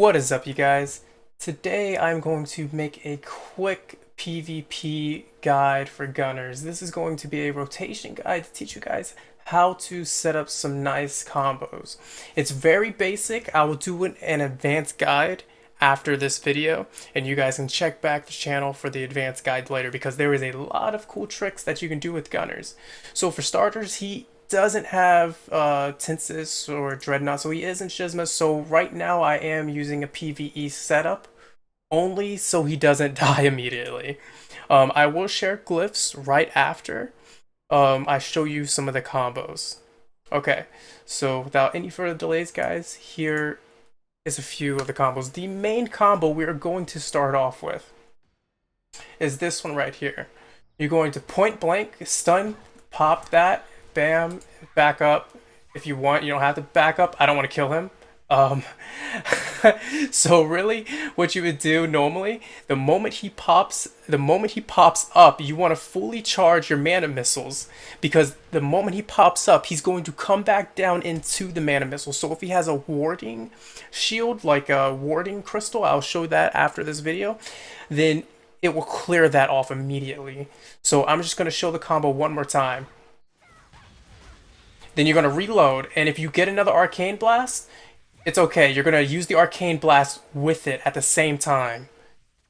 What is up, you guys? Today I'm going to make a quick PvP guide for gunners. This is going to be a rotation guide to teach you guys how to set up some nice combos. It's very basic. I will do an advanced guide after this video, and you guys can check back the channel for the advanced guide later because there is a lot of cool tricks that you can do with gunners. So for starters, he doesn't have Tensis or Dreadnought, so he is in Shizma. So right now I am using a PvE setup only so he doesn't die immediately. I will share glyphs right after I show you some of the combos. Okay, so without any further delays, guys, here is a few of the combos. The main combo we are going to start off with is this one right here. You're going to point blank, stun, pop that, bam, back up. If you want, you don't have to back up. I don't want to kill him. Um, so really, what you would do normally, the moment he pops up, you want to fully charge your mana missiles because the moment he pops up, he's going to come back down into the mana missile. So if he has a warding shield, like a warding crystal, I'll show that after this video, then it will clear that off immediately. So I'm just going to show the combo one more time. Then you're going to reload, and if you get another Arcane Blast, it's okay. You're going to use the Arcane Blast with it at the same time.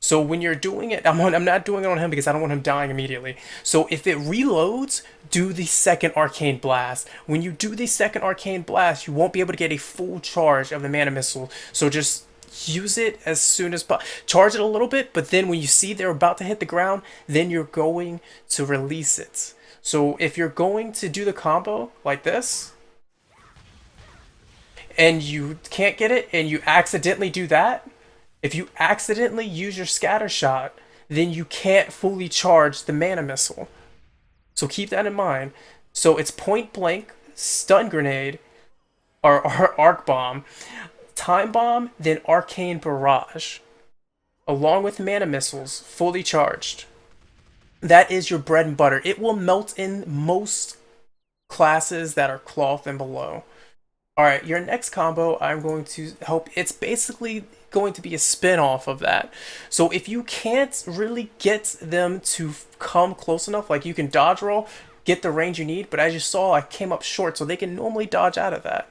So when you're doing it, I'm not doing it on him because I don't want him dying immediately. So if it reloads, do the second Arcane Blast. When you do the second Arcane Blast, you won't be able to get a full charge of the mana missile. So just use it as soon as possible. Charge it a little bit, but then when you see they're about to hit the ground, then you're going to release it. So if you're going to do the combo like this, and you can't get it, and you accidentally do that, if you accidentally use your scatter shot, then you can't fully charge the mana missile. So keep that in mind. So it's point blank, stun grenade, or arc bomb, time bomb, then arcane barrage, along with mana missiles, fully charged. That is your bread and butter. It will melt in most classes that are cloth and below. Alright, your next combo I'm going to help. It's basically going to be a spin-off of that. So if you can't really get them to come close enough, like you can dodge roll, get the range you need, but as you saw, I came up short, so they can normally dodge out of that.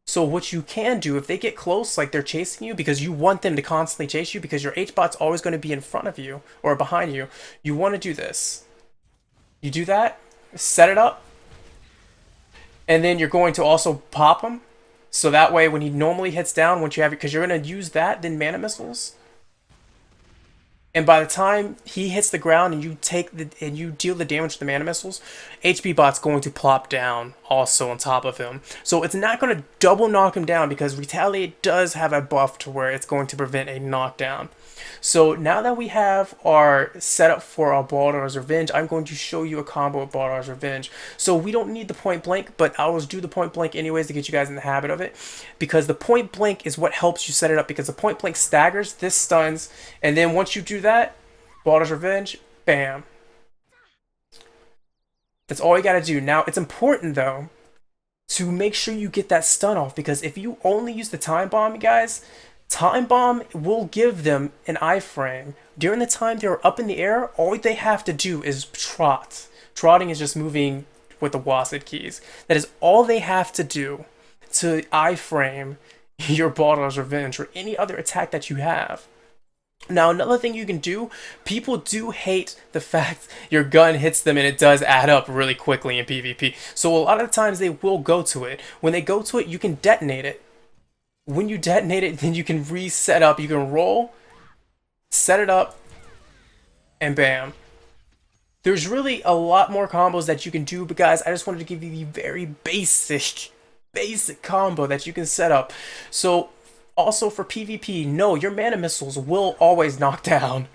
So what you can do, if they get close, like they're chasing you, because you want them to constantly chase you, because your H-bot's always going to be in front of you, or behind you, you want to do this. You do that, set it up, and then you're going to also pop him, so that way when he normally hits down, once you have it, because you're going to use that, then mana missiles, and by the time he hits the ground and you deal the damage to the mana missiles, HP bot's going to plop down also on top of him. So it's not going to double knock him down because Retaliate does have a buff to where it's going to prevent a knockdown. So now that we have our setup for our Baldar's Revenge, I'm going to show you a combo of Baldar's Revenge. So we don't need the point blank, but I will do the point blank anyways to get you guys in the habit of it. Because the point blank is what helps you set it up, because the point blank staggers, this stuns, and then once you do that, Baldar's Revenge, bam. That's all you gotta do. Now, it's important though to make sure you get that stun off, because if you only use the time bomb, guys, time bomb will give them an iframe. During the time they're up in the air, all they have to do is trot. Trotting is just moving with the WASD keys. That is all they have to do to iframe your Baldar's Revenge or any other attack that you have. Now, another thing you can do, people do hate the fact your gun hits them and it does add up really quickly in PvP. So a lot of the times they will go to it. When they go to it, you can detonate it. When you detonate it, then you can reset up. You can roll, set it up, and bam. There's really a lot more combos that you can do, but guys, I just wanted to give you the very basic combo that you can set up. So, also for PvP, no, your mana missiles will always knock down.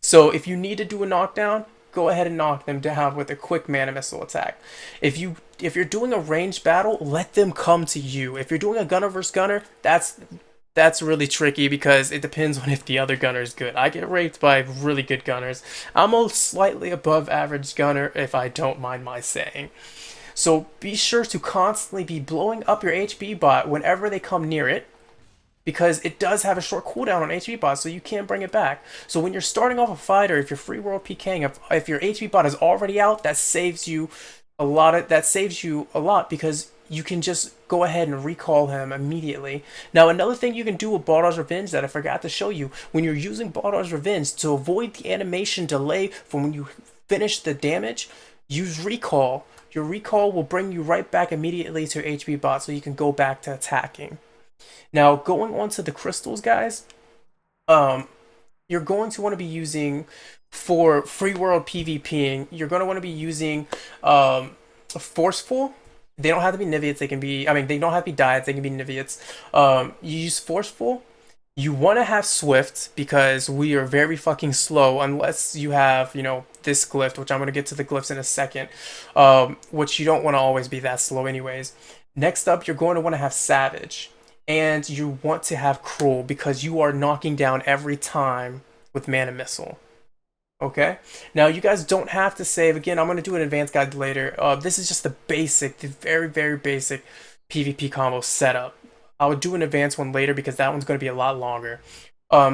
So if you need to do a knockdown, go ahead and knock them down with a quick mana missile attack. If you're doing a ranged battle, let them come to you. If you're doing a gunner versus gunner, that's really tricky because it depends on if the other gunner is good. I get raped by really good gunners. I'm a slightly above average gunner, if I don't mind my saying. So be sure to constantly be blowing up your HP bot whenever they come near it. because it does have a short cooldown on HP bot, so you can't bring it back. So when you're starting off a fighter, if you're free world PKing, if your HP bot is already out, that saves you a lot because you can just go ahead and recall him immediately. Now, another thing you can do with Baldar's Revenge that I forgot to show you, when you're using Baldar's Revenge to avoid the animation delay from when you finish the damage, use recall. Your recall will bring you right back immediately to your HP bot so you can go back to attacking. Now, going on to the crystals, guys, um, you're going to want to be using for free world PvPing, you're going to want to be using forceful. They don't have to be Nivets. They can be, I mean, they don't have to be Diodes. They can be Nivets. You use forceful. You want to have swift because we are very fucking slow unless you have, this glyph, which I'm going to get to the glyphs in a second, which you don't want to always be that slow anyways. Next up, you're going to want to have savage. And you want to have cruel because you are knocking down every time with mana missile. Okay, now you guys don't have to save. Again, I'm going to do an advanced guide later. This is just the very, very basic PvP combo setup. I would do an advanced one later because that one's going to be a lot longer.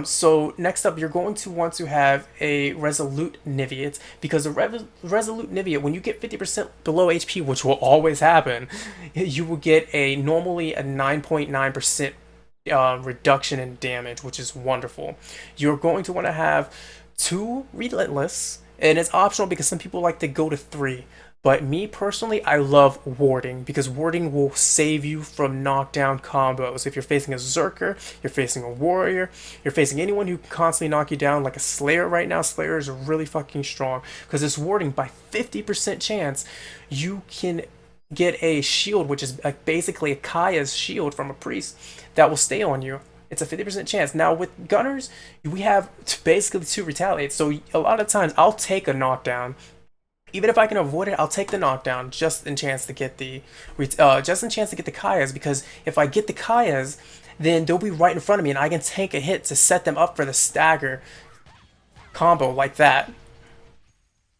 So next up, you're going to want to have a Resolute Niviate because a Resolute Niviate, when you get 50% below HP, which will always happen, you will get normally a 9.9% reduction in damage, which is wonderful. You're going to want to have 2 Relentless, and it's optional because some people like to go to 3. But me personally, I love warding because warding will save you from knockdown combos. If you're facing a Zerker, you're facing a Warrior, you're facing anyone who can constantly knock you down, like a Slayer right now. Slayer is really fucking strong because it's warding by 50% chance. You can get a shield, which is basically a Kaya's shield from a priest that will stay on you. It's a 50% chance. Now with gunners, we have basically 2 retaliates. So a lot of times I'll take a knockdown. Even if I can avoid it, I'll take the knockdown just in chance to get the Kayas, because if I get the Kayas, then they'll be right in front of me and I can tank a hit to set them up for the stagger combo like that.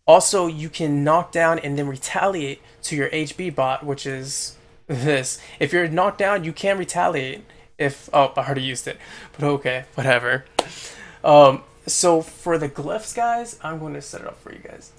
Also, you can knock down and then retaliate to your HB bot, which is this. If you're knocked down, you can retaliate. I already used it, but okay, whatever. So for the glyphs, guys, I'm going to set it up for you guys.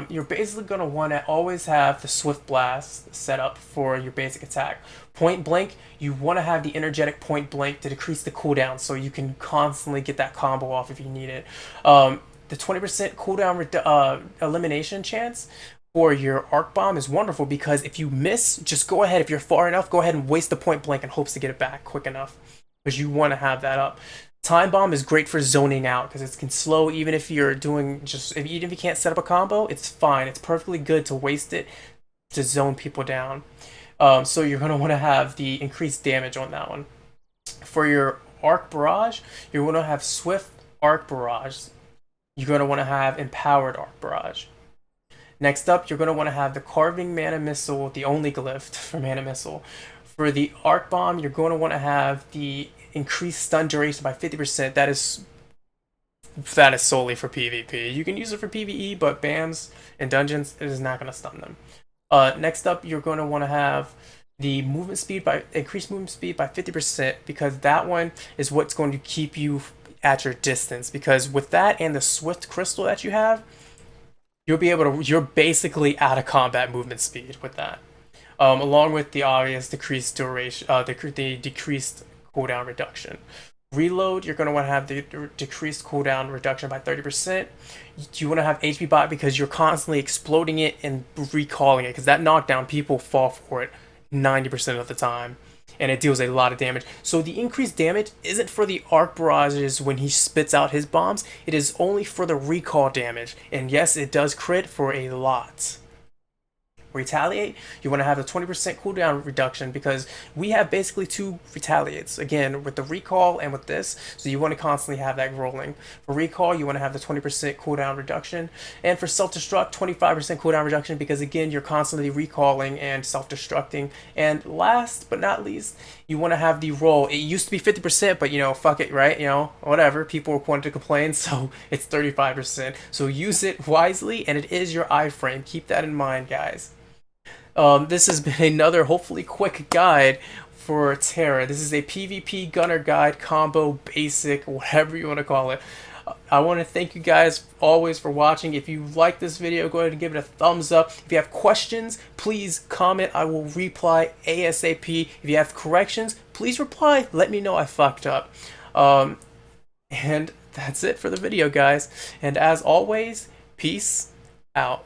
You're basically going to want to always have the Swift Blast set up for your basic attack. Point Blank, you want to have the energetic Point Blank to decrease the cooldown so you can constantly get that combo off if you need it. The 20% cooldown elimination chance for your Arc Bomb is wonderful because if you miss, just go ahead. If you're far enough, go ahead and waste the Point Blank in hopes to get it back quick enough because you want to have that up. Time Bomb is great for zoning out because it can slow even if you're doing even if you can't set up a combo, it's fine. It's perfectly good to waste it to zone people down. So you're going to want to have the increased damage on that one. For your Arc Barrage, you're going to have Swift Arc Barrage. You're going to want to have Empowered Arc Barrage. Next up, you're going to want to have the Carving Mana Missile, the only glyph for Mana Missile. For the Arc Bomb, you're going to want to have the increased stun duration by 50%. That is solely for PvP. You can use it for PvE, but BAMs and dungeons, it is not going to stun them. Next up, you're going to want to have the increased movement speed by 50% because that one is what's going to keep you at your distance. Because with that and the Swift Crystal that you have, you're basically out of combat movement speed with that. Along with the obvious decreased duration, the decreased cooldown reduction. Reload, you're going to want to have the decreased cooldown reduction by 30%. You want to have HP bot because you're constantly exploding it and recalling it because that knockdown, people fall for it 90% of the time and it deals a lot of damage. So the increased damage isn't for the arc barrages when he spits out his bombs, it is only for the recall damage. And yes, it does crit for a lot. Retaliate, you want to have a 20% cooldown reduction because we have basically 2 retaliates again with the recall and with this, so you want to constantly have that rolling. For recall, you want to have the 20% cooldown reduction, and for self-destruct, 25% cooldown reduction because again you're constantly recalling and self-destructing. And last but not least, you want to have the roll. It used to be 50%, but fuck it, right? Whatever, people wanted to complain, so it's 35%. So use it wisely, and it is your iframe. Keep that in mind, guys. This has been another hopefully quick guide for Tera. This is a PvP gunner guide combo, basic, whatever you want to call it. I want to thank you guys always for watching. If you like this video, go ahead and give it a thumbs up. If you have questions, please comment. I will reply ASAP. If you have corrections, please reply. Let me know I fucked up. And that's it for the video, guys. And as always, peace out.